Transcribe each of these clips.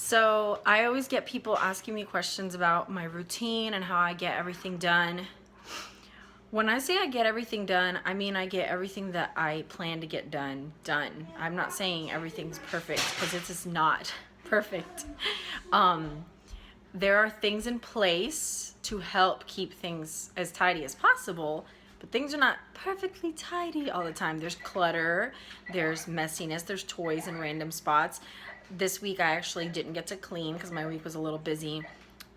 So I always get people asking me questions about my routine and how I get everything done. When I say I get everything done, I mean I get everything that I plan to get done. I'm not saying everything's perfect because it is not perfect. There are things in place to help keep things as tidy as possible, but things are not perfectly tidy all the time. There's clutter, there's messiness, there's toys in random spots. This week I actually didn't get to clean because my week was a little busy,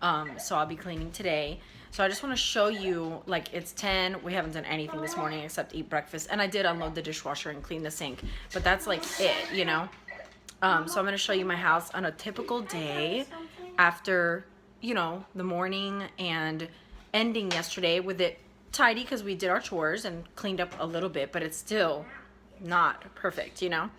so I'll be cleaning today. So I just want to show you, like, it's 10, we haven't done anything this morning except eat breakfast, and I did unload the dishwasher and clean the sink, but that's like it, you know? So I'm going to show you my house on a typical day after, you know, the morning and ending yesterday with it tidy because we did our chores and cleaned up a little bit, but it's still not perfect, you know?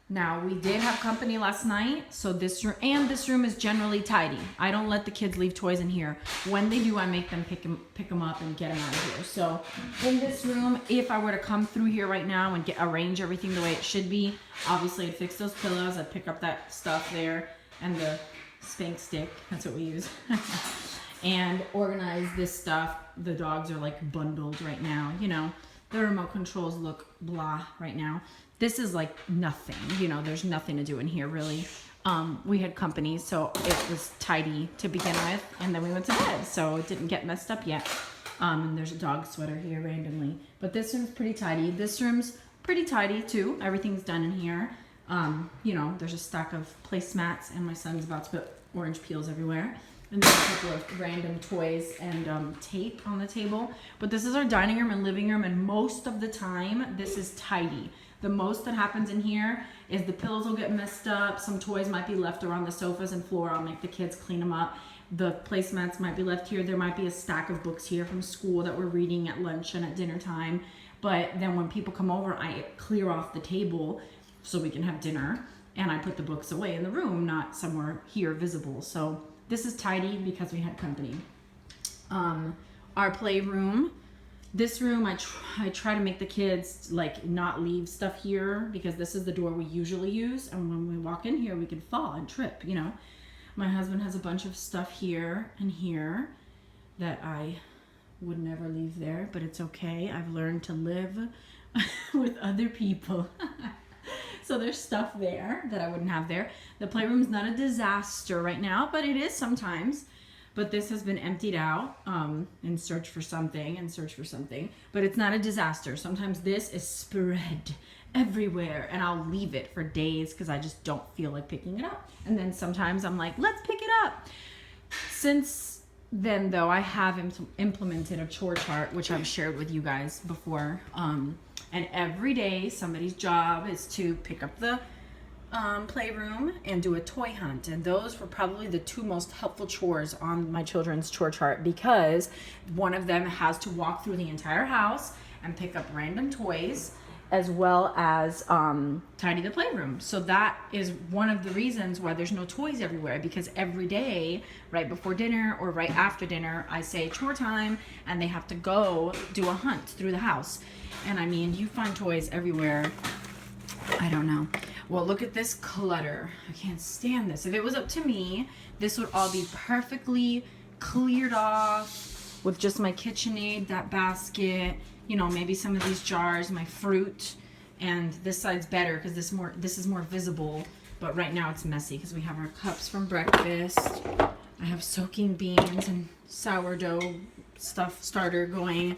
Now, we did have company last night, so this room is generally tidy. I don't let the kids leave toys in here. When they do, I make them pick them up and get them out of here. So in this room, if I were to come through here right now and arrange everything the way it should be, obviously I'd fix those pillows, I'd pick up that stuff there, and the spank stick, that's what we use, and organize this stuff. The dogs are like bundled right now, you know. The remote controls look blah right now. This is like nothing, you know, there's nothing to do in here really. We had company, so it was tidy to begin with, and then we went to bed, so it didn't get messed up yet. And there's a dog sweater here randomly. But this room's pretty tidy. This room's pretty tidy too. Everything's done in here. You know, there's a stack of placemats, and my son's about to put orange peels everywhere. And there's a couple of random toys and tape on the table. But this is our dining room and living room, and most of the time, this is tidy. The most that happens in here is the pillows will get messed up. Some toys might be left around the sofas and floor. I'll make the kids clean them up. The placemats might be left here. There might be a stack of books here from school that we're reading at lunch and at dinner time. But then when people come over, I clear off the table so we can have dinner. And I put the books away in the room, not somewhere here visible. So this is tidy because we had company. Our playroom. This room, I try to make the kids like not leave stuff here because this is the door we usually use, and when we walk in here we can fall and trip, you know. My husband has a bunch of stuff here and here that I would never leave there, but it's okay. I've learned to live with other people. So there's stuff there that I wouldn't have there. The playroom's not a disaster right now, but it is sometimes. But this has been emptied out in search for something, But it's not a disaster. Sometimes this is spread everywhere, and I'll leave it for days because I just don't feel like picking it up. And then sometimes I'm like, let's pick it up. Since then, though, I have implemented a chore chart, which I've shared with you guys before. And every day, somebody's job is to pick up the playroom and do a toy hunt, and those were probably the two most helpful chores on my children's chore chart because one of them has to walk through the entire house and pick up random toys as well as tidy the playroom. So that is one of the reasons why there's no toys everywhere, because every day right before dinner or right after dinner I say chore time and they have to go do a hunt through the house. And I mean, you find toys everywhere. I don't know. Well, look at this clutter. I can't stand this. If it was up to me, this would all be perfectly cleared off with just my KitchenAid, that basket, you know, maybe some of these jars, my fruit, and this side's better because this is more visible. But right now it's messy because we have our cups from breakfast. I have soaking beans and sourdough stuff starter going,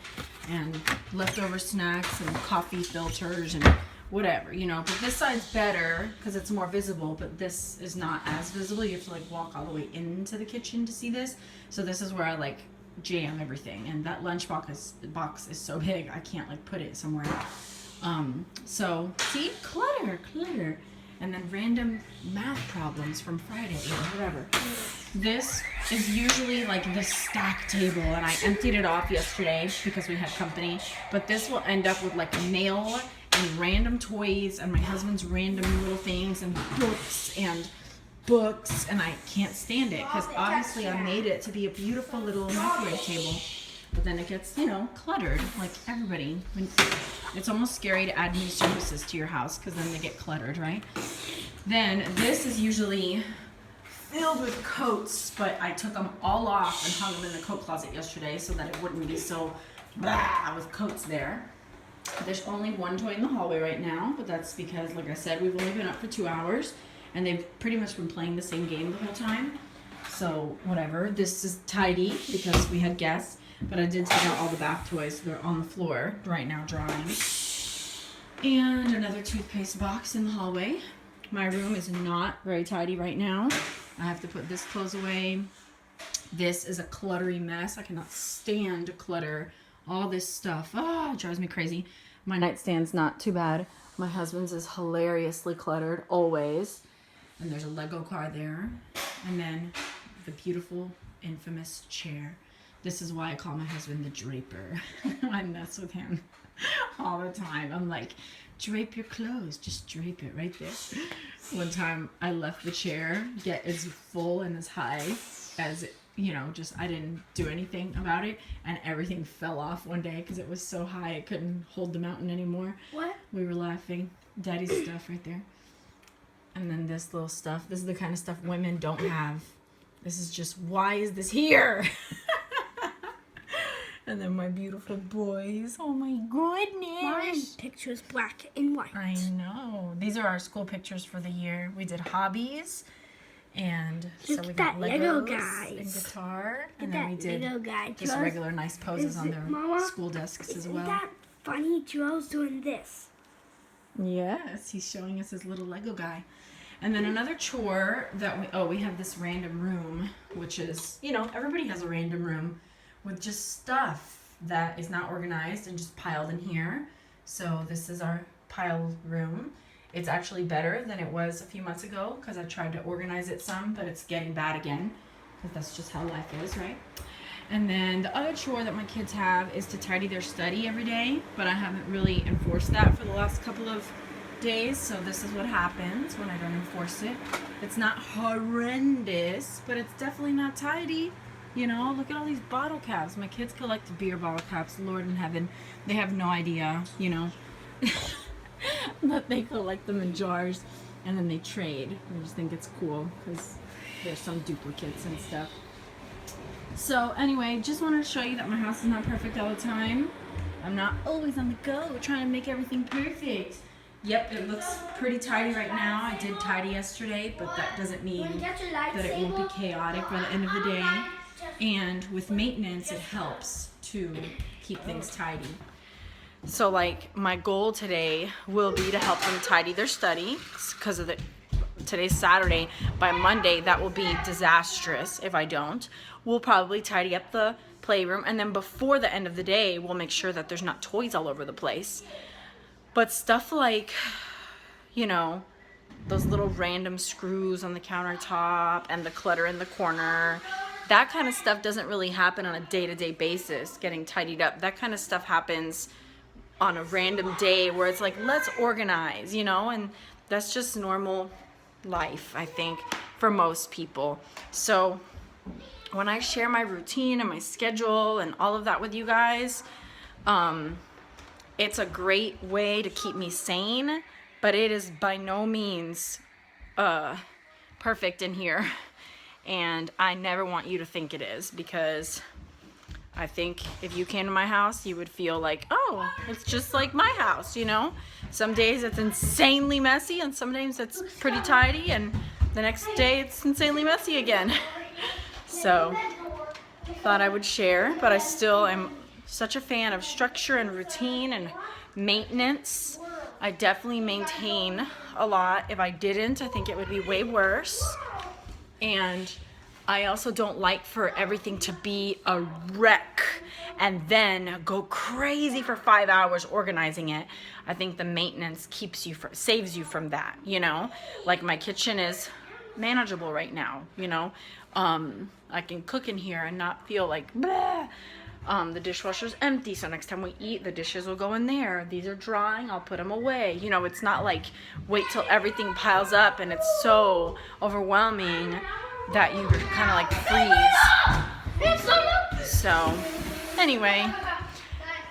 and leftover snacks and coffee filters and whatever, you know. But this side's better because it's more visible, but this is not as visible. You have to like walk all the way into the kitchen to see this. So this is where I like jam everything, and that lunch box is so big I can't like put it somewhere. So see, clutter, and then random math problems from Friday or whatever. This is usually like the stack table, and I emptied it off yesterday because we had company, but this will end up with like mail and random toys and my husband's random little things and books, and I can't stand it because obviously I made it to be a beautiful little microwave table. but then it gets, you know, cluttered like everybody. It's almost scary to add new surfaces to your house because then they get cluttered, right? Then this is usually filled with coats, but I took them all off and hung them in the coat closet yesterday so that it wouldn't be so blah with coats there. There's only one toy in the hallway right now, but that's because, like I said, we've only been up for 2 hours and they've pretty much been playing the same game the whole time. So whatever. This is tidy because we had guests, but I did take out all the bath toys. They're on the floor right now drying. And another toothpaste box in the hallway. My room is not very tidy right now. I have to put this clothes away. This is a cluttery mess. I cannot stand to clutter all this stuff. Ah, it drives me crazy. My nightstand's not too bad. My husband's is hilariously cluttered, always. And there's a Lego car there. And then the beautiful, infamous chair. This is why I call my husband the draper. I mess with him all the time. I'm like, drape your clothes. Just drape it right there. One time I left the chair get as full and as high as it, you know, just I didn't do anything about it, and everything fell off one day because it was so high it couldn't hold the mountain anymore. What? We were laughing. Daddy's stuff right there. And then this little stuff. This is the kind of stuff women don't have. This is just, why is this here? And then my beautiful boys. Oh my goodness. My picture's black and white. I know. These are our school pictures for the year. We did hobbies. And so Look we at got that Lego Legos guys. and guitar. Look And at then we that did Lego guy. just Joe's- regular nice poses on their Mama, school desks as Isn't well. that funny? Joel's doing this. Yes, he's showing us his little Lego guy. And then another chore that we have this random room, which is, you know, everybody has a random room with just stuff that is not organized and just piled in here. So this is our pile room. It's actually better than it was a few months ago because I tried to organize it some, but it's getting bad again because that's just how life is, right? And then the other chore that my kids have is to tidy their study every day, but I haven't really enforced that for the last couple of days, so this is what happens when I don't enforce it. It's not horrendous, but it's definitely not tidy. You know, look at all these bottle caps. My kids collect beer bottle caps, Lord in heaven. They have no idea, you know, that they collect them in jars and then they trade. I just think it's cool because there's some duplicates and stuff. So anyway, just wanted to show you that my house is not perfect all the time. I'm not always on the go trying to make everything perfect. Yep, it looks pretty tidy right now. I did tidy yesterday, but that doesn't mean that it won't be chaotic by the end of the day. And with maintenance, it helps to keep things tidy. So like my goal today will be to help them tidy their study because of today's Saturday. By Monday, that will be disastrous if I don't. We'll probably tidy up the playroom, and then before the end of the day, we'll make sure that there's not toys all over the place. But stuff like, you know, those little random screws on the countertop and the clutter in the corner, that kind of stuff doesn't really happen on a day-to-day basis, getting tidied up. That kind of stuff happens on a random day where it's like, let's organize, you know, and that's just normal life, I think, for most people. So when I share my routine and my schedule and all of that with you guys, it's a great way to keep me sane, but it is by no means perfect in here. And I never want you to think it is, because I think if you came to my house, you would feel like, oh, it's just like my house, you know? Some days it's insanely messy, and some days it's pretty tidy, and the next day it's insanely messy again. So, thought I would share, but I still am such a fan of structure and routine and maintenance. I definitely maintain a lot. If I didn't, I think it would be way worse. And I also don't like for everything to be a wreck and then go crazy for 5 hours organizing it. I think the maintenance saves you from that, you know? Like my kitchen is manageable right now, you know? I can cook in here and not feel like, bleh. The dishwasher's empty, so next time we eat, the dishes will go in there. These are drying, I'll put them away. You know, it's not like wait till everything piles up and it's so overwhelming that you kind of like freeze. So Anyway,